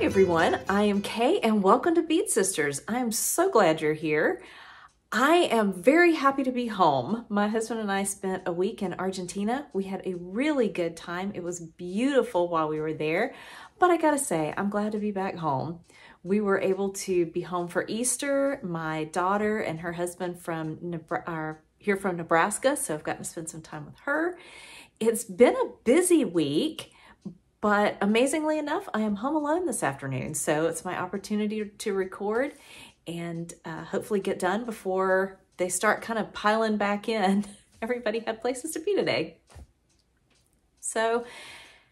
everyone, I am Kay and welcome to Bead Sisters. I am so glad you're here. I am very happy to be home. My husband and I spent a week in Argentina. We had a really good time. It was beautiful while we were there, but I gotta say, I'm glad to be back home. We were able to be home for Easter. My daughter and her husband are here from Nebraska, so I've gotten to spend some time with her. It's been a busy week. But amazingly enough, I am home alone this afternoon, so it's my opportunity to record and hopefully get done before they start kind of piling back in. Everybody had places to be today. So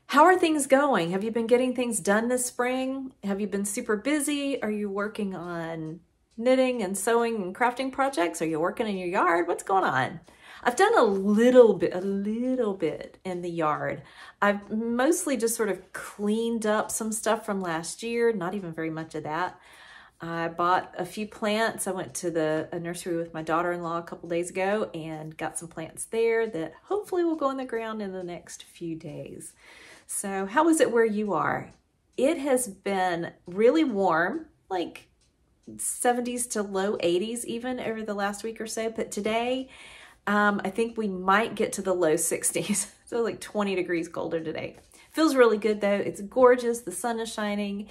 how are things going? Have you been getting things done this spring? Have you been super busy? Are you working on knitting and sewing and crafting projects? Are you working in your yard? What's going on? I've done a little bit in the yard. I've mostly just sort of cleaned up some stuff from last year, not even very much of that. I bought a few plants. I went to a nursery with my daughter-in-law a couple days ago and got some plants there that hopefully will go in the ground in the next few days. So how is it where you are? It has been really warm, like 70s to low 80s even over the last week or so, but today, I think we might get to the low 60s, so like 20 degrees colder today. Feels really good though. It's gorgeous. The sun is shining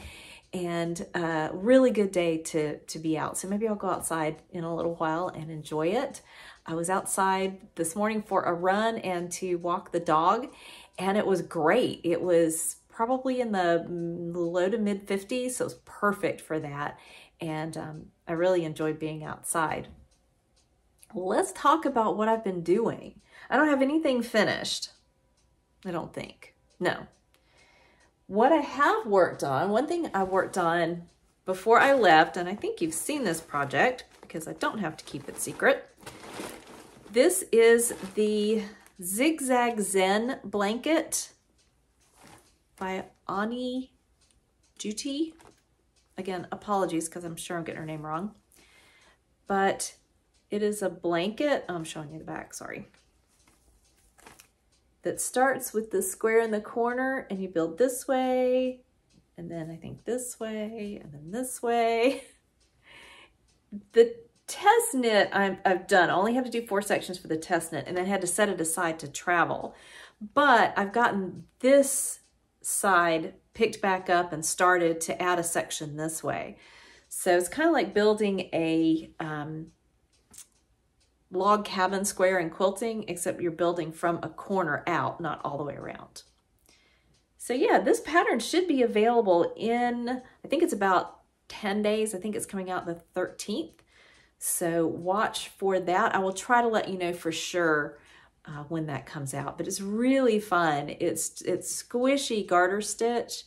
and a really good day to be out. So maybe I'll go outside in a little while and enjoy it. I was outside this morning for a run and to walk the dog, and it was great. It was probably in the low to mid 50s, so it was perfect for that. And I really enjoyed being outside. Let's talk about what I've been doing. I don't have anything finished, I don't think. No. What I have worked on, one thing I worked on before I left, and I think you've seen this project because I don't have to keep it secret. This is the Zig Zag Zen Blanket by Jiffy. Again, apologies because I'm sure I'm getting her name wrong. But it is a blanket, I'm showing you the back, sorry, that starts with the square in the corner, and you build this way, and then I think this way, and then this way. The test knit I've done, I only have to do 4 sections for the test knit, and then had to set it aside to travel. But I've gotten this side picked back up and started to add a section this way. So it's kind of like building a log cabin square in quilting, except you're building from a corner out, not all the way around. So yeah, this pattern should be available in, I think it's about 10 days. I think it's coming out the 13th. So watch for that. I will try to let you know for sure when that comes out, but it's really fun. It's squishy garter stitch,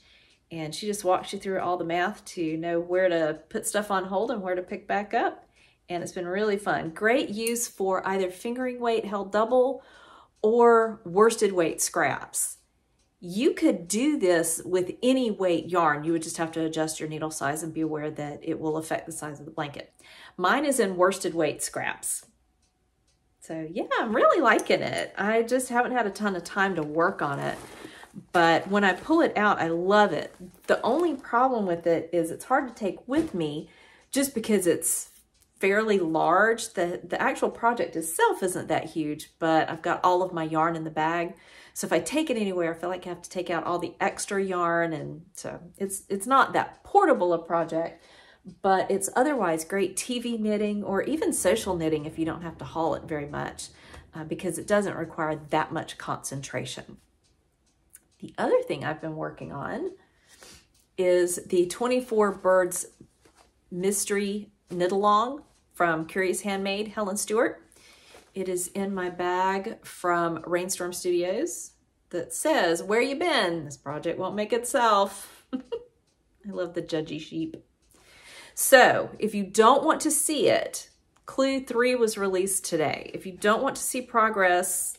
and she just walks you through all the math to know where to put stuff on hold and where to pick back up. And it's been really fun. Great use for either fingering weight held double or worsted weight scraps. You could do this with any weight yarn. You would just have to adjust your needle size and be aware that it will affect the size of the blanket. Mine is in worsted weight scraps. So yeah, I'm really liking it. I just haven't had a ton of time to work on it, but when I pull it out, I love it. The only problem with it is it's hard to take with me just because it's fairly large. The actual project itself isn't that huge, but I've got all of my yarn in the bag. So if I take it anywhere, I feel like I have to take out all the extra yarn, and so it's not that portable a project, but it's otherwise great TV knitting or even social knitting if you don't have to haul it very much, because it doesn't require that much concentration. The other thing I've been working on is the 24 Birds Mystery Knit Along from Curious Handmade, Helen Stewart. It is in my bag from Rainstorm Studios that says, "Where you been? This project won't make itself." I love the judgy sheep. So if you don't want to see it, Clue 3 was released today. If you don't want to see progress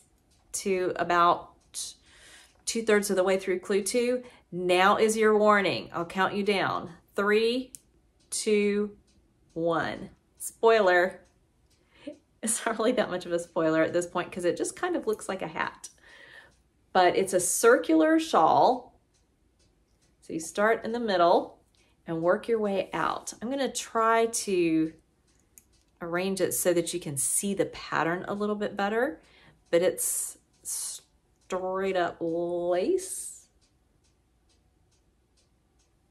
to about 2/3 of the way through Clue 2, now is your warning. I'll count you down. 3, 2, 1. Spoiler. It's not really that much of a spoiler at this point because it just kind of looks like a hat. But it's a circular shawl. So you start in the middle and work your way out. I'm gonna try to arrange it so that you can see the pattern a little bit better, but it's straight up lace.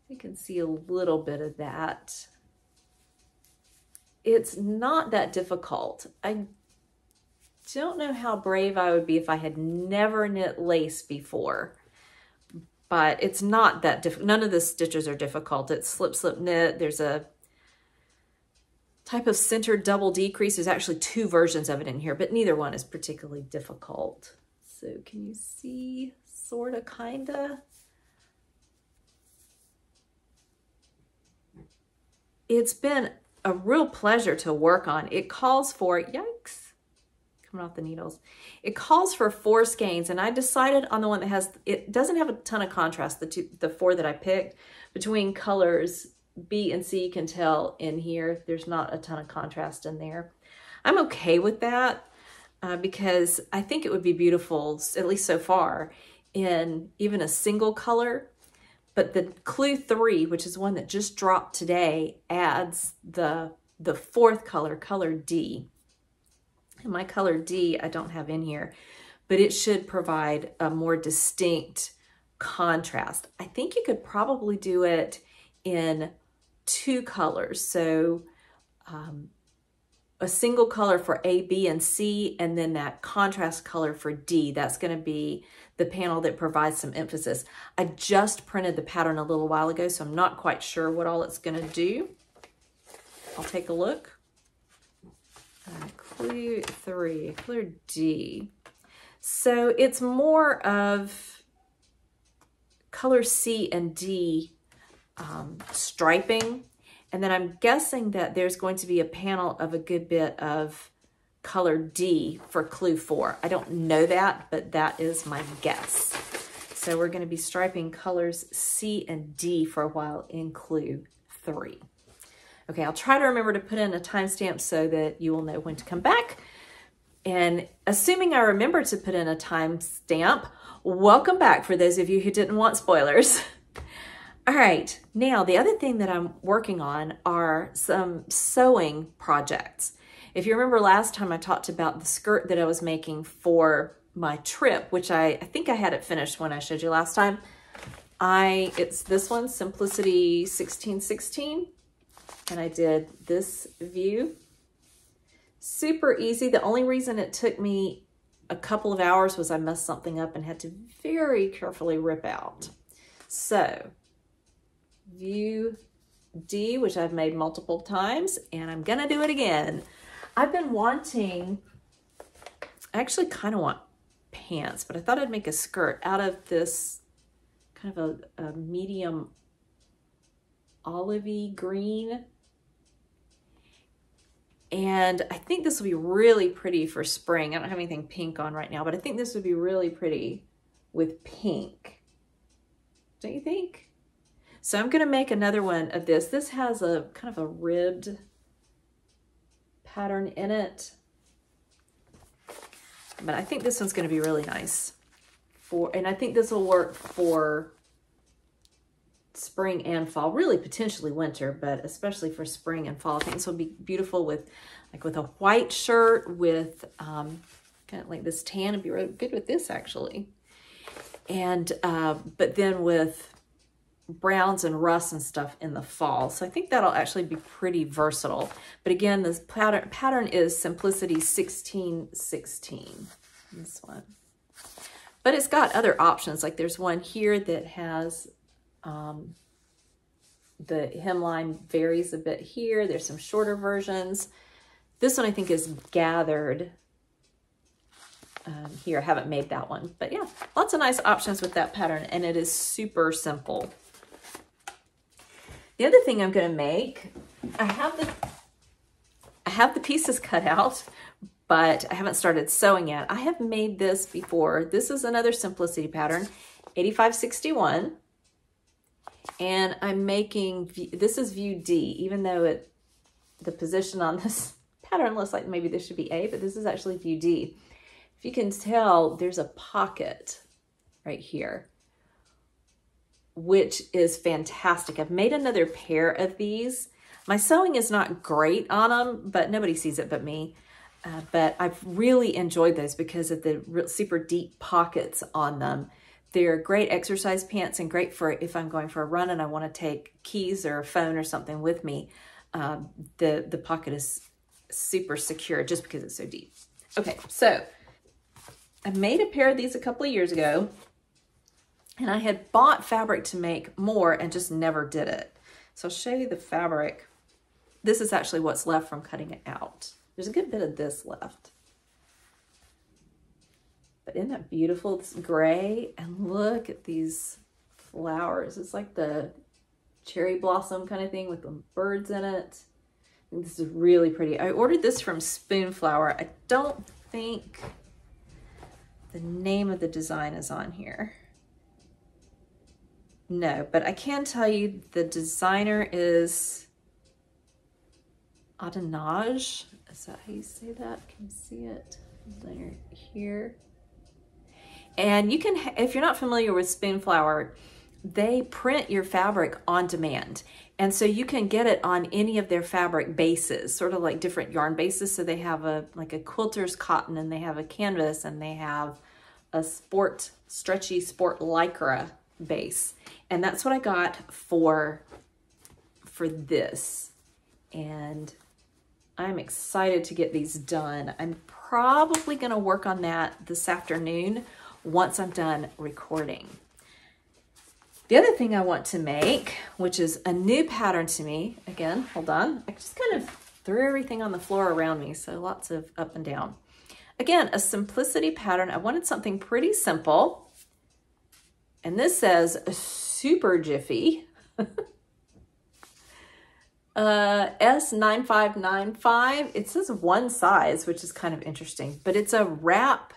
You can see a little bit of that. It's not that difficult. I don't know how brave I would be if I had never knit lace before, but it's not that difficult. None of the stitches are difficult. It's slip, slip, knit. There's a type of centered double decrease. There's actually 2 versions of it in here, but neither one is particularly difficult. So can you see, sorta, kinda? It's been a real pleasure to work on. It calls for, yikes, coming off the needles. It calls for 4 skeins, and I decided on the one that has, it doesn't have a ton of contrast, the 4 that I picked. Between colors B and C, you can tell in here, there's not a ton of contrast in there. I'm okay with that because I think it would be beautiful, at least so far, in even a single color. But the Clue 3, which is one that just dropped today, adds the 4th color, color D. And my color D I don't have in here, but it should provide a more distinct contrast. I think you could probably do it in 2 colors. So a single color for A, B, and C, and then that contrast color for D. That's going to be the panel that provides some emphasis. I just printed the pattern a little while ago, so I'm not quite sure what all it's going to do. I'll take a look. Clue 3, color D. So it's more of color C and D striping. And then I'm guessing that there's going to be a panel of a good bit of color D for Clue 4. I don't know that, but that is my guess. So we're going to be striping colors C and D for a while in Clue 3. Okay, I'll try to remember to put in a timestamp so that you will know when to come back. And assuming I remember to put in a timestamp, welcome back for those of you who didn't want spoilers. All right, now the other thing that I'm working on are some sewing projects. If you remember last time I talked about the skirt that I was making for my trip, which I think I had it finished when I showed you last time. It's this one, Simplicity 1616, and I did this view. Super easy. The only reason it took me a couple of hours was I messed something up and had to very carefully rip out. So, view D, which I've made multiple times, and I'm gonna do it again. I've been wanting, I actually kind of want pants, but I thought I'd make a skirt out of this kind of a medium olivey green. And I think this will be really pretty for spring. I don't have anything pink on right now, but I think this would be really pretty with pink. Don't you think? So I'm gonna make another one of this. This has a kind of a ribbed pattern in it. But I think this one's gonna be really nice and I think this will work for spring and fall, really potentially winter, but especially for spring and fall. I think this will be beautiful with a white shirt with kind of like this tan. It'd be really good with this actually. And but then with browns and rusts and stuff in the fall. So I think that'll actually be pretty versatile. But again, this pattern is Simplicity 1616, this one. But it's got other options. Like there's one here that has the hemline varies a bit here. There's some shorter versions. This one I think is gathered here. I haven't made that one, but yeah, lots of nice options with that pattern, and it is super simple. The other thing I'm going to make, I have the pieces cut out, but I haven't started sewing yet. I have made this before. This is another Simplicity pattern, 8561. And I'm making, this is view D, even though the position on this pattern looks like maybe this should be A, but this is actually view D. If you can tell, there's a pocket right here. which is fantastic. I've made another pair of these. My sewing is not great on them, but nobody sees it but me. But I've really enjoyed those because of the super deep pockets on them. They're great exercise pants and great for if I'm going for a run and I want to take keys or a phone or something with me. The pocket is super secure just because it's so deep. Okay, so I made a pair of these a couple of years ago, and I had bought fabric to make more and just never did it. So I'll show you the fabric. This is actually what's left from cutting it out. There's a good bit of this left. But isn't that beautiful? It's gray, and look at these flowers. It's like the cherry blossom kind of thing with the birds in it. And this is really pretty. I ordered this from Spoonflower. I don't think the name of the design is on here. No, but I can tell you the designer is Adenage. Is that how you say that? Can you see it? Designer here. And you can, if you're not familiar with Spoonflower, they print your fabric on demand. And so you can get it on any of their fabric bases, sort of like different yarn bases. So they have like a quilter's cotton, and they have a canvas, and they have a stretchy sport lycra base. And that's what I got for this. And I'm excited to get these done. I'm probably gonna work on that this afternoon once I'm done recording. The other thing I want to make, which is a new pattern to me, again, hold on. I just kind of threw everything on the floor around me, so lots of up and down. Again, a simplicity pattern. I wanted something pretty simple. And this says Super Jiffy. S9595. It says one size, which is kind of interesting, but it's a wrap.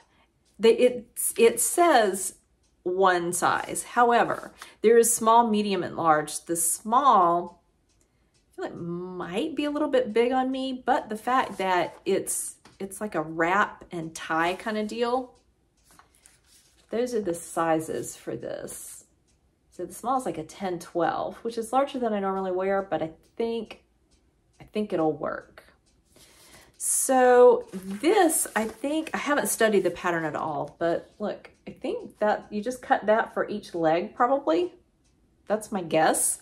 It says one size. However, there is small, medium, and large. The small, I feel like might be a little bit big on me, but the fact that it's like a wrap and tie kind of deal. Those are the sizes for this. So the small is like a 10-12, which is larger than I normally wear, but I think it'll work. So this, I haven't studied the pattern at all, but look, I think that you just cut that for each leg probably. That's my guess.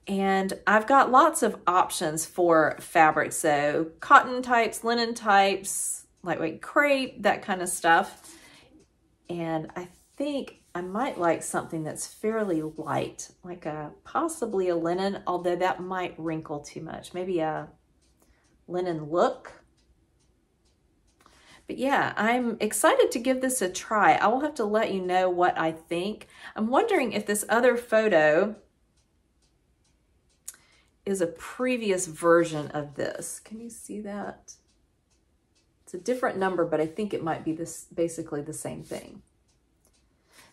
And I've got lots of options for fabric. So cotton types, linen types, lightweight crepe, that kind of stuff. And I think I might like something that's fairly light, like possibly a linen, although that might wrinkle too much. Maybe a linen look. But yeah, I'm excited to give this a try. I will have to let you know what I think. I'm wondering if this other photo is a previous version of this. Can you see that? It's a different number, but I think it might be basically the same thing.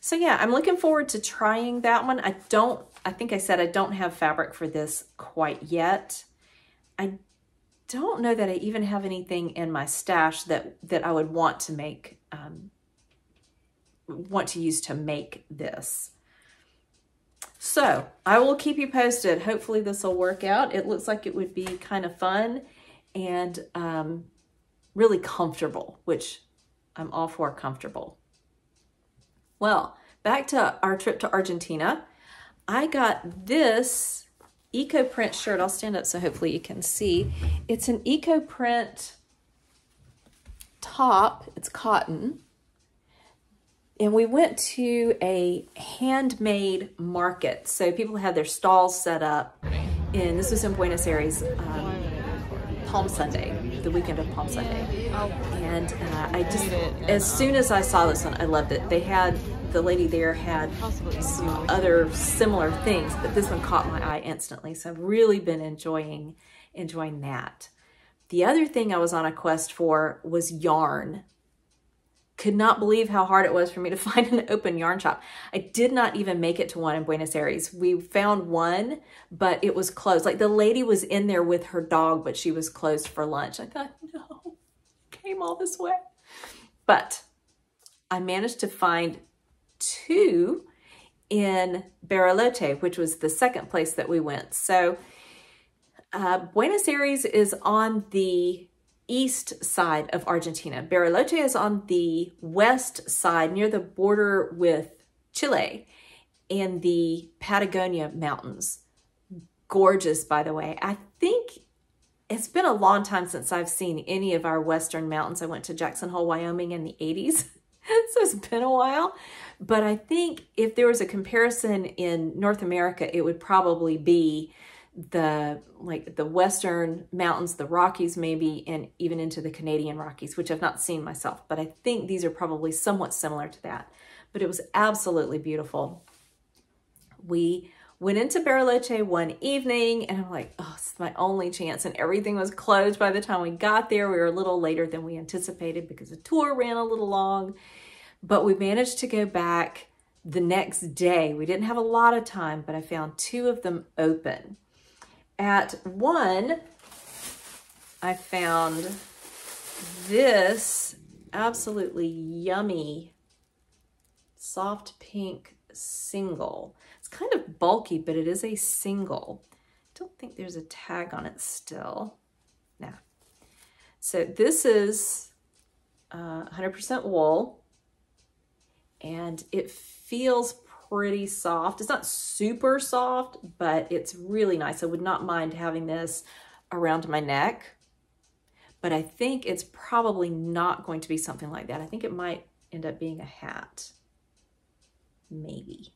So yeah, I'm looking forward to trying that one. I think I said I don't have fabric for this quite yet. I don't know that I even have anything in my stash that I would want to make, want to use to make this. So I will keep you posted. Hopefully this will work out. It looks like it would be kind of fun and really comfortable, which I'm all for comfortable. Well, back to our trip to Argentina. I got this eco print shirt. I'll stand up so hopefully you can see. It's an eco print top. It's cotton. And we went to a handmade market. So people had their stalls set up. And this was in Buenos Aires, Palm Sunday, the weekend of Palm Sunday. And I just, as soon as I saw this one, I loved it. The lady there had some other similar things, but this one caught my eye instantly. So I've really been enjoying that. The other thing I was on a quest for was yarn. Could not believe how hard it was for me to find an open yarn shop. I did not even make it to one in Buenos Aires. We found one, but it was closed. Like the lady was in there with her dog, but she was closed for lunch. I thought, no, came all this way. But I managed to find two in Bariloche, which was the second place that we went. So Buenos Aires is on the east side of Argentina. Bariloche is on the west side near the border with Chile and the Patagonia Mountains. Gorgeous, by the way. I think it's been a long time since I've seen any of our western mountains. I went to Jackson Hole, Wyoming in the 80s, so it's been a while. But I think if there was a comparison in North America, it would probably be the western mountains, the Rockies maybe, and even into the Canadian Rockies, which I've not seen myself. But I think these are probably somewhat similar to that. But it was absolutely beautiful. We went into Bariloche one evening and I'm like, oh, it's my only chance. And everything was closed by the time we got there. We were a little later than we anticipated because the tour ran a little long, but we managed to go back the next day. We didn't have a lot of time, but I found 2 of them open. At one, I found this absolutely yummy soft pink single. It's kind of bulky, but it is a single. I don't think there's a tag on it still. No. So this is 100% wool, and it feels pretty soft. It's not super soft, but it's really nice. I would not mind having this around my neck, but I think it's probably not going to be something like that. I think it might end up being a hat, maybe.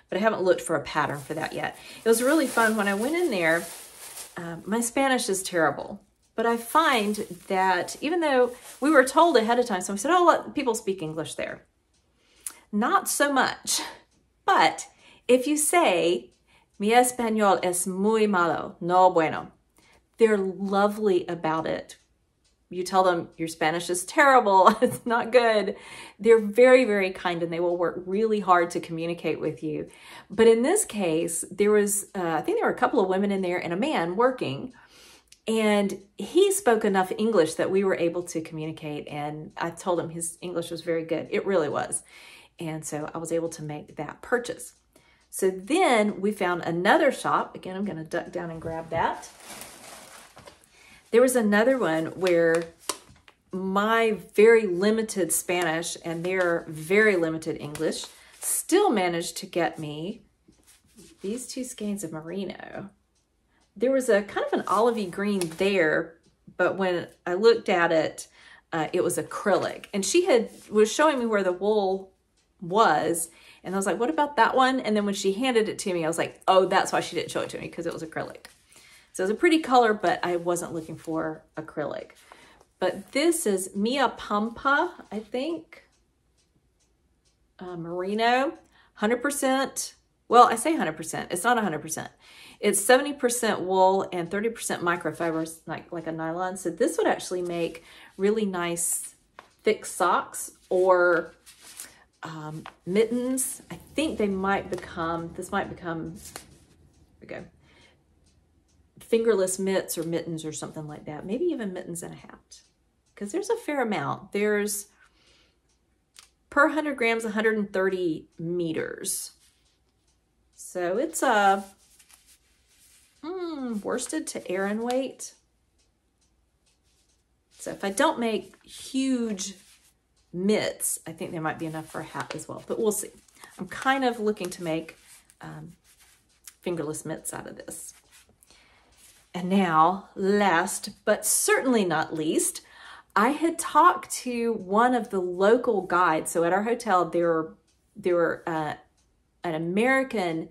But I haven't looked for a pattern for that yet. It was really fun. When I went in there, my Spanish is terrible, but I find that even though we were told ahead of time, so we said, oh, let people speak English there. Not so much, but if you say, mi español es muy malo, no bueno, they're lovely about it. You tell them your Spanish is terrible, it's not good. They're very, very kind and they will work really hard to communicate with you. But in this case, there was, I think there were a couple of women in there and a man working, and he spoke enough English that we were able to communicate, and I told him his English was very good. It really was. And so I was able to make that purchase. So then we found another shop. Again, I'm going to duck down and grab that. There was another one where my very limited Spanish and their very limited English still managed to get me these 2 skeins of Merino. There was a kind of an olivey green there, but when I looked at it, it was acrylic. And she was showing me where the wool was, and I was like, what about that one? And then when she handed it to me, I was like, oh, that's why she didn't show it to me, because it was acrylic. So it's a pretty color, but I wasn't looking for acrylic. But this is Mia Pampa, I think, Merino, 100%. Well, I say 100%. It's not 100%. It's 70% wool and 30% microfibers, like a nylon. So this would actually make really nice thick socks or mittens. I think they might become, this might become, okay, fingerless mitts or mittens or something like that. Maybe even mittens and a hat, because there's a fair amount. There's per 100 grams, 130 meters. So it's a worsted to Aran weight. So if I don't make huge mitts, I think there might be enough for a hat as well, but we'll see. I'm kind of looking to make fingerless mitts out of this. And now, last but certainly not least, I had talked to one of the local guides. So at our hotel, there were an American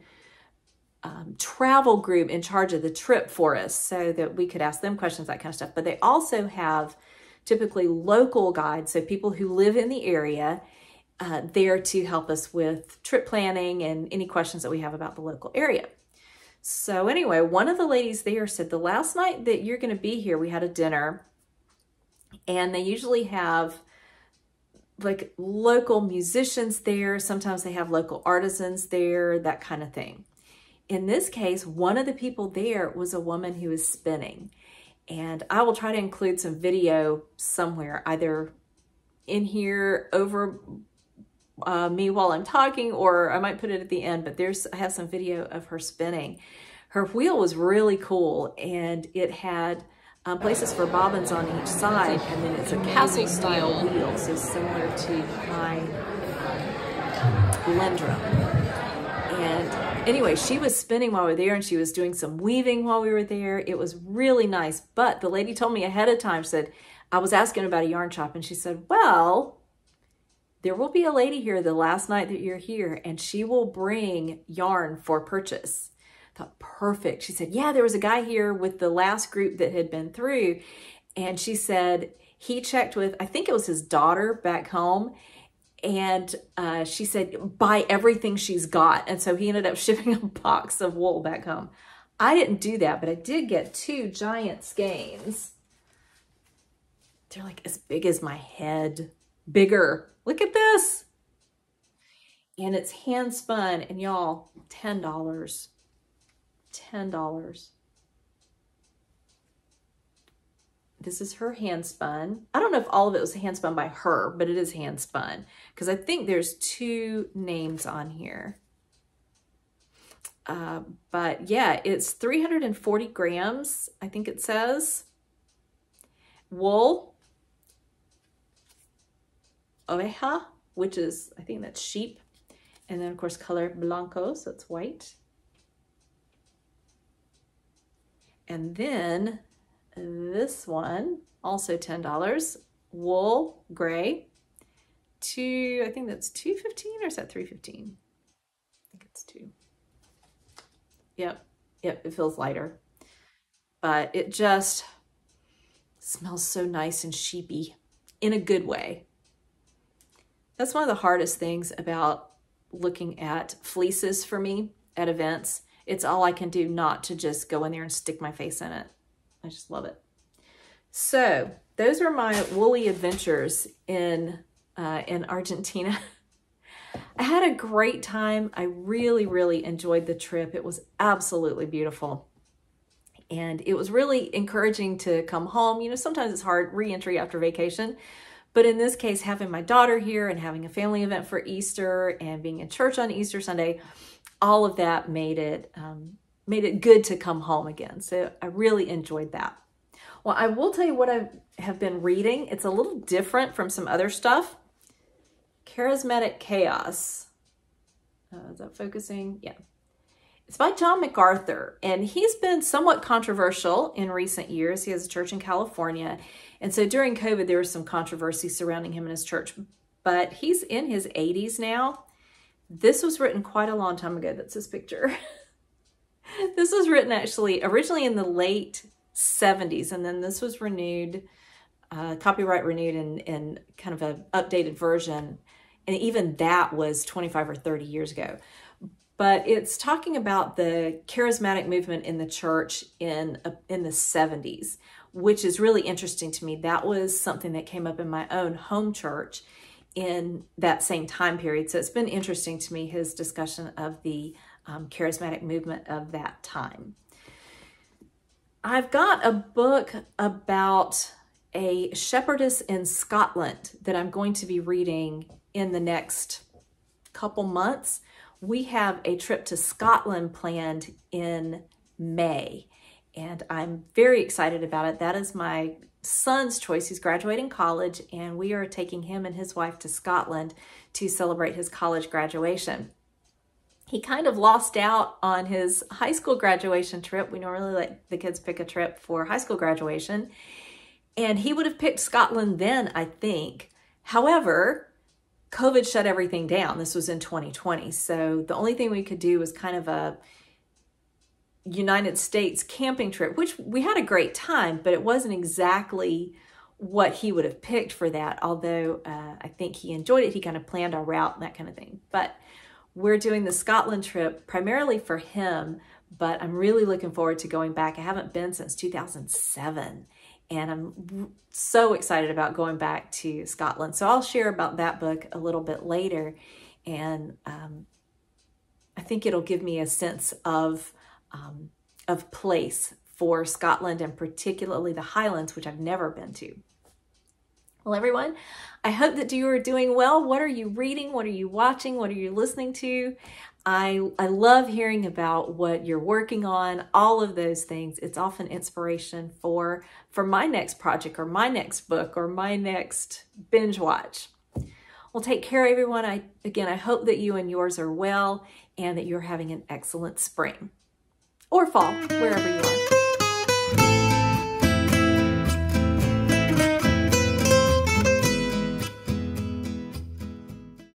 travel group in charge of the trip for us so that we could ask them questions, that kind of stuff. But they also have typically local guides, so people who live in the area there to help us with trip planning and any questions that we have about the local area. So anyway, one of the ladies there said, the last night that you're going to be here, we had a dinner, and they usually have like local musicians there. Sometimes they have local artisans there, that kind of thing. In this case, one of the people there was a woman who was spinning. And I will try to include some video somewhere, either in here over me while I'm talking, or I might put it at the end, but I have some video of her spinning. Her wheel was really cool, and it had places for bobbins on each side, and then it's a castle style wheel, so similar to my Lendrum. And anyway, she was spinning while we were there, and she was doing some weaving while we were there. It was really nice, but the lady told me ahead of time, said, I was asking about a yarn shop, and she said, well, there will be a lady here the last night that you're here, and she will bring yarn for purchase. I thought, perfect. She said, yeah, there was a guy here with the last group that had been through, and she said he checked with, I think it was his daughter back home, and she said, buy everything she's got. And so he ended up shipping a box of wool back home. I didn't do that, but I did get 2 giant skeins. They're like as big as my head, bigger. Look at this. And it's hand spun, and y'all, $10. $10. This is her hand spun. I don't know if all of it was hand spun by her, but it is hand spun because I think there's 2 names on here. But yeah, it's 340 grams, I think it says. Wool. Oveja, which is, I think that's sheep. And then of course color blanco, so it's white. And then this one, also $10, wool gray, I think that's $2.15, or is that $3.15? I think it's 2. Yep, it feels lighter, but it just smells so nice and sheepy in a good way. That's one of the hardest things about looking at fleeces for me at events. It's all I can do not to just go in there and stick my face in it. I just love it. So those are my woolly adventures in Argentina. I had a great time. I really, really enjoyed the trip. It was absolutely beautiful. And it was really encouraging to come home. You know, sometimes it's hard re-entry after vacation. But in this case, having my daughter here and having a family event for Easter and being in church on Easter Sunday, all of that made it good to come home again. So I really enjoyed that. Well, I will tell you what I have been reading. It's a little different from some other stuff. Charismatic Chaos. Is that focusing? Yeah. It's by John MacArthur, and he's been somewhat controversial in recent years. He has a church in California, and so during COVID, there was some controversy surrounding him and his church, but he's in his 80s now. This was written quite a long time ago. That's his picture. This was written actually originally in the late 70s, and then this was renewed, copyright renewed in kind of an updated version, and even that was 25 or 30 years ago. But it's talking about the charismatic movement in the church in the 70s, which is really interesting to me. That was something that came up in my own home church in that same time period. So it's been interesting to me, his discussion of the charismatic movement of that time. I've got a book about a shepherdess in Scotland that I'm going to be reading in the next couple months. We have a trip to Scotland planned in May, and I'm very excited about it. That is my son's choice. He's graduating college, and we are taking him and his wife to Scotland to celebrate his college graduation. He kind of lost out on his high school graduation trip. We normally let the kids pick a trip for high school graduation, and he would have picked Scotland then, I think. However, COVID shut everything down. This was in 2020. So the only thing we could do was kind of a United States camping trip, which we had a great time, but it wasn't exactly what he would have picked for that. Although I think he enjoyed it. He kind of planned our route and that kind of thing. But we're doing the Scotland trip primarily for him, but I'm really looking forward to going back. I haven't been since 2007. And I'm so excited about going back to Scotland. So I'll share about that book a little bit later. And I think it'll give me a sense of place for Scotland, and particularly the Highlands, which I've never been to. Well, everyone, I hope that you are doing well. What are you reading? What are you watching? What are you listening to? I love hearing about what you're working on, all of those things. It's often inspiration for my next project or my next book or my next binge watch. Well, take care, everyone. I hope that you and yours are well and that you're having an excellent spring or fall, wherever you are.